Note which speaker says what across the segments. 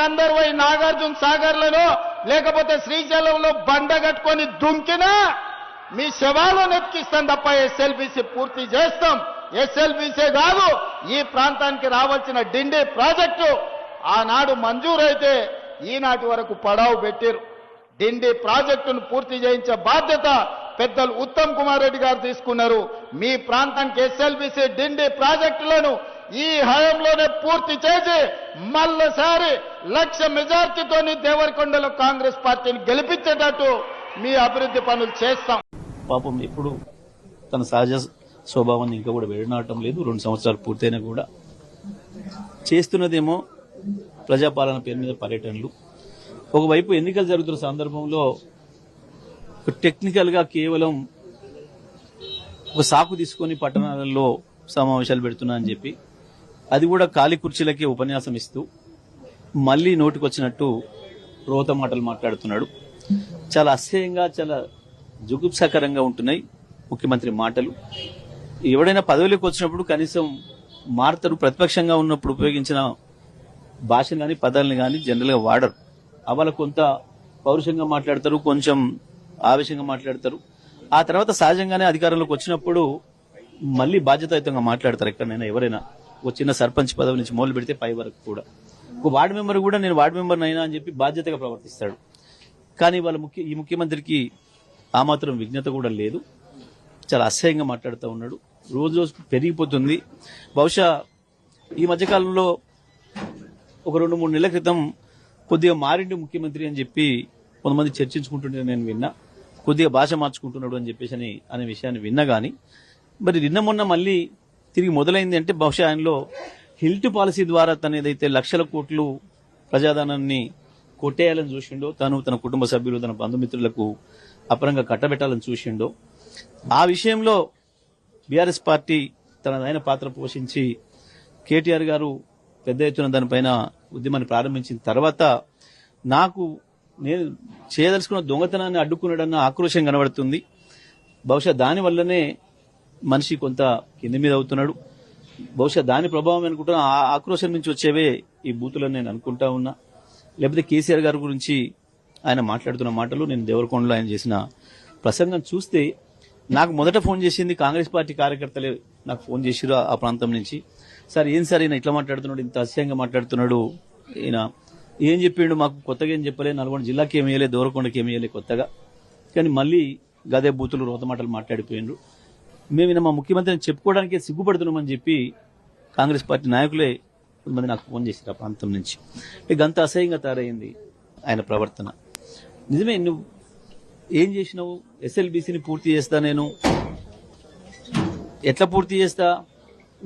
Speaker 1: మీరందరూ పోయి నాగార్జున సాగర్లను లేకపోతే శ్రీశైలంలో బండ కట్టుకొని దుంకినా మీ శవాలను ఎత్తిస్తాం తప్ప ఎస్ఎల్బీసీ పూర్తి చేస్తాం. ఎస్ఎల్బీసీ కాదు, ఈ ప్రాంతానికి రావాల్సిన డిండి ప్రాజెక్టు ఆనాడు మంజూరైతే ఈనాటి వరకు పడావు పెట్టారు. డిండి ప్రాజెక్టును పూర్తి చేయించే బాధ్యత పెద్దలు ఉత్తమ్ కుమార్ రెడ్డి గారు తీసుకున్నారు. మీ ప్రాంతానికి ఎస్ఎల్బీసీ డిండి ప్రాజెక్టులను ఈ హయాంలోనే పూర్తి చేసి మళ్ళీసారి 1,00,000 మెజార్టీతోని దేవరకొండలో కాంగ్రెస్ పార్టీని గెలిపించేటట్టు మీ అభివృద్ధి పనులు చేస్తాం.
Speaker 2: పాపం ఎప్పుడు తన సహజ స్వభావాన్ని ఇంకా కూడా విడనాడటం లేదు. 2 సంవత్సరాలు పూర్తయినా కూడా చేస్తున్నదేమో ప్రజాపాలన పేరు మీద పర్యటనలు. ఒకవైపు ఎన్నికలు జరుగుతున్న సందర్భంలో టెక్నికల్ గా కేవలం ఒక సాకు తీసుకొని పట్టణాలలో సమావేశాలు పెడుతున్నా అని చెప్పి అది కూడా ఖాళీ కుర్చీలకే ఉపన్యాసం ఇస్తూ మళ్లీ నోటికొచ్చినట్టు రోత మాటలు మాట్లాడుతున్నాడు. చాలా అసహ్యంగా, చాలా జుగుప్సాకరంగా ఉంటున్నాయి ముఖ్యమంత్రి మాటలు. ఎవడైనా పదవిలోకి వచ్చినప్పుడు కనీసం మారుతారు. ప్రతిపక్షంగా ఉన్నప్పుడు ఉపయోగించిన భాషను కానీ పదాలను కానీ జనరల్ గా వాడరు. అవాళ కొంత పౌరుషంగా మాట్లాడతారు, కొంచెం ఆవేశంగా మాట్లాడతారు. ఆ తర్వాత సహజంగానే అధికారంలోకి వచ్చినప్పుడు మళ్లీ బాధ్యతాయుతంగా మాట్లాడతారు. ఎక్కడైనా ఎవరైనా ఒక చిన్న సర్పంచ్ పదవి నుంచి మొదలు పెడితే పై వరకు కూడా ఒక వార్డు మెంబర్ కూడా నేను వార్డు మెంబర్ అయినా అని చెప్పి బాధ్యతగా ప్రవర్తిస్తాడు. కానీ వాళ్ళ ఈ ముఖ్యమంత్రికి ఆ మాత్రం విజ్ఞత కూడా లేదు. చాలా అసహ్యంగా మాట్లాడుతూ ఉన్నాడు. రోజు రోజు పెరిగిపోతుంది. బహుశా ఈ మధ్యకాలంలో ఒక 2-3 నెలల క్రితం కొద్దిగా మారిండు ముఖ్యమంత్రి అని చెప్పి కొంతమంది చర్చించుకుంటుంటే నేను విన్నా. కొద్దిగా భాష మార్చుకుంటున్నాడు అని చెప్పేసి అనే విషయాన్ని విన్నా. కానీ మరి నిన్న మొన్న మళ్ళీ తిరిగి మొదలైంది అంటే బహుశా ఆయనలో హిల్ట్ పాలసీ ద్వారా తను ఏదైతే 1,00,000 కోట్లు ప్రజాధనాన్ని కొట్టేయాలని చూసిండో, తను తన కుటుంబ సభ్యులు తన బంధుమిత్రులకు అపరంగా కట్టబెట్టాలని చూసిండో, ఆ విషయంలో బీఆర్ఎస్ పార్టీ తనదైన పాత్ర పోషించి కేటీఆర్ గారు పెద్ద ఎత్తున దానిపైన ఉద్యమాన్ని ప్రారంభించిన తర్వాత నేను చేయదలుచుకున్న దొంగతనాన్ని అడ్డుకున్నాడన్న ఆక్రోశం కనబడుతుంది. బహుశా దానివల్లనే మనిషి కొంత కింద మీద అవుతున్నాడు. బహుశా దాని ప్రభావం అనుకుంటున్నా. ఆ ఆక్రోశం నుంచి వచ్చేవే ఈ బూతులని నేను అనుకుంటా ఉన్నా. లేకపోతే కేసీఆర్ గారి గురించి ఆయన మాట్లాడుతున్న మాటలు, నేను దేవరకొండలో ఆయన చేసిన ప్రసంగం చూస్తే నాకు మొదట ఫోన్ చేసింది కాంగ్రెస్ పార్టీ కార్యకర్తలే నాకు ఫోన్ చేసిరు ఆ ప్రాంతం నుంచి. సార్ ఏం సార్ ఈయన ఇట్లా మాట్లాడుతున్నాడు, ఇంత అసహ్యంగా మాట్లాడుతున్నాడు, ఈయన ఏం చెప్పిండు, మాకు కొత్తగా ఏం చెప్పలే, నల్గొండ జిల్లాకి ఏమి వేయలే, దేవరకొండకి ఏమి వేయలే కొత్తగా. కానీ మళ్ళీ గదే బూతులు రోత మాటలు మాట్లాడిపోయిండ్రు. మేము మా ముఖ్యమంత్రిని చెప్పుకోవడానికే సిగ్గుపడుతున్నామని చెప్పి కాంగ్రెస్ పార్టీ నాయకులే కొంతమంది నాకు ఫోన్ చేశారు ఆ ప్రాంతం నుంచి. గంత అసహ్యంగా తయారైంది ఆయన ప్రవర్తన. నిజమే, నువ్వు ఏం చేసినావు? ఎస్ఎల్బీసీని పూర్తి చేస్తా, నేను ఎట్లా పూర్తి చేస్తా,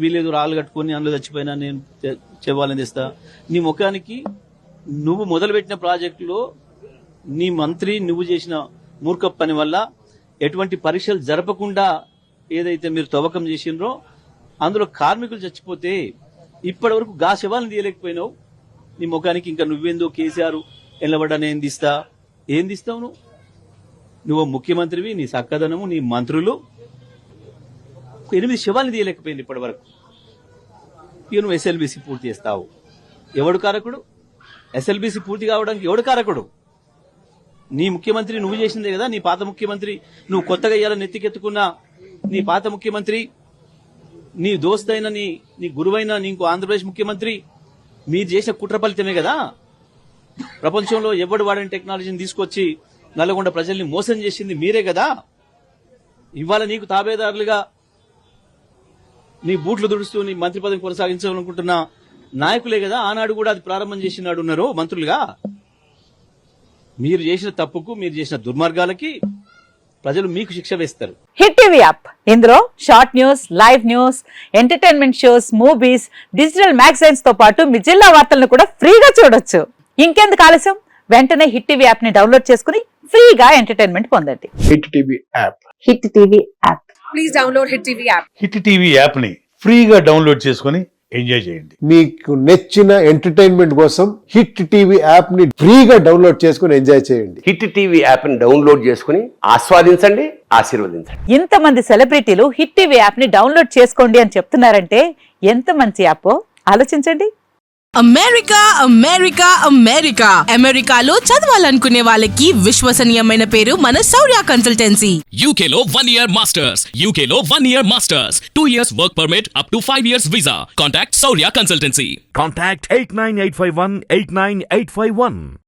Speaker 2: వీళ్ళేదో రాళ్ళు కట్టుకుని అందులో చచ్చిపోయినా నేను చెవ్వాలని తెస్తా. నీ ముఖానికి నువ్వు మొదలుపెట్టిన ప్రాజెక్టులో నీ మంత్రి నువ్వు చేసిన మూర్ఖ పని వల్ల ఎటువంటి పరీక్షలు జరపకుండా ఏదైతే మీరు తవ్వకం చేసినరో అందులో కార్మికులు చచ్చిపోతే ఇప్పటి వరకు గా శవాలను తీయలేకపోయినావు. నీ ముఖానికి ఇంకా నువ్వేందో కేసీఆర్ ఎల్లబడ్డా నేను తీస్తా, ఏం తీస్తావు? నువ్వు ముఖ్యమంత్రివి, నీ సక్కదనము, నీ మంత్రులు 8 శవాలను తీయలేకపోయింది ఇప్పటి వరకు. ఇక నువ్వు ఎస్ఎల్బీసీ పూర్తి చేస్తావు. ఎవడు కారకుడు? ఎస్ఎల్బీసీ పూర్తి కావడానికి ఎవడు కారకుడు? నీ ముఖ్యమంత్రి నువ్వు చేసిందే కదా. నీ పాత ముఖ్యమంత్రి, నువ్వు కొత్తగా ఇయ్యాలని నెత్తికెత్తుకున్న నీ పాత ముఖ్యమంత్రి, నీ దోస్తైన నీ గురువైన నీకు ఆంధ్రప్రదేశ్ ముఖ్యమంత్రి, మీరు చేసిన కుట్ర ఫలితమే కదా. ప్రపంచంలో ఎవడు వాడని టెక్నాలజీని తీసుకొచ్చి నల్గొండ ప్రజల్ని మోసం చేసింది మీరే కదా. ఇవాళ నీకు తాబేదారులుగా నీ బూట్లు దుడుస్తూ నీ మంత్రి పదవి కొనసాగించాలనుకుంటున్న నాయకులే కదా ఆనాడు కూడా అది ప్రారంభం చేసినాడు ఉన్నారు మంత్రులుగా. మీరు చేసిన తప్పుకు, మీరు చేసిన దుర్మార్గాలకి ప్రజలు మీకు శిక్ష వేస్తారు.
Speaker 3: హిట్ టీవీ యాప్, ఇందులో short news, live news, entertainment shows, movies, digital magazines తో పాటు మీ జిల్లా వార్తలను కూడా ఫ్రీగా చూడొచ్చు. ఇంకెందుకు ఆలస్యం, వెంటనే హిట్ టీవీ యాప్ ని డౌన్లోడ్ చేసుకుని ఫ్రీగా ఎంటర్టైన్మెంట్ పొందండి.
Speaker 4: Hit TV app,
Speaker 3: hit TV app,
Speaker 5: please download hit TV app.
Speaker 6: Hit TV app ని ఫ్రీగా డౌన్లోడ్ చేసుకుని ఎంజాయ్ చేయండి.
Speaker 4: మీకు నచ్చిన ఎంటర్టైన్మెంట్ కోసం హిట్ టీవీ యాప్ ని ఫ్రీగా డౌన్లోడ్ చేసుకుని ఎంజాయ్ చేయండి.
Speaker 7: హిట్ టీవీ యాప్ ని డౌన్లోడ్ చేసుకుని ఆస్వాదించండి, ఆశీర్వదించండి.
Speaker 3: ఇంతమంది సెలబ్రిటీలు హిట్ టీవీ యాప్ ని డౌన్లోడ్ చేసుకోండి అని చెప్తున్నారంటే ఎంత మంచి యాప్ ఆలోచించండి.
Speaker 8: అమెరికా అమెరికా అమెరికా అమెరికాలో చదవాలనుకునే వాళ్ళకి విశ్వసనీయమైన పేరు మన శౌర్య కన్సల్టెన్సీ.
Speaker 9: UK లో 1 year masters. UK లో 1 year masters. 2 years work permit up to 5 years visa. Contact Saurya Consultancy.
Speaker 10: Contact 89851 89851.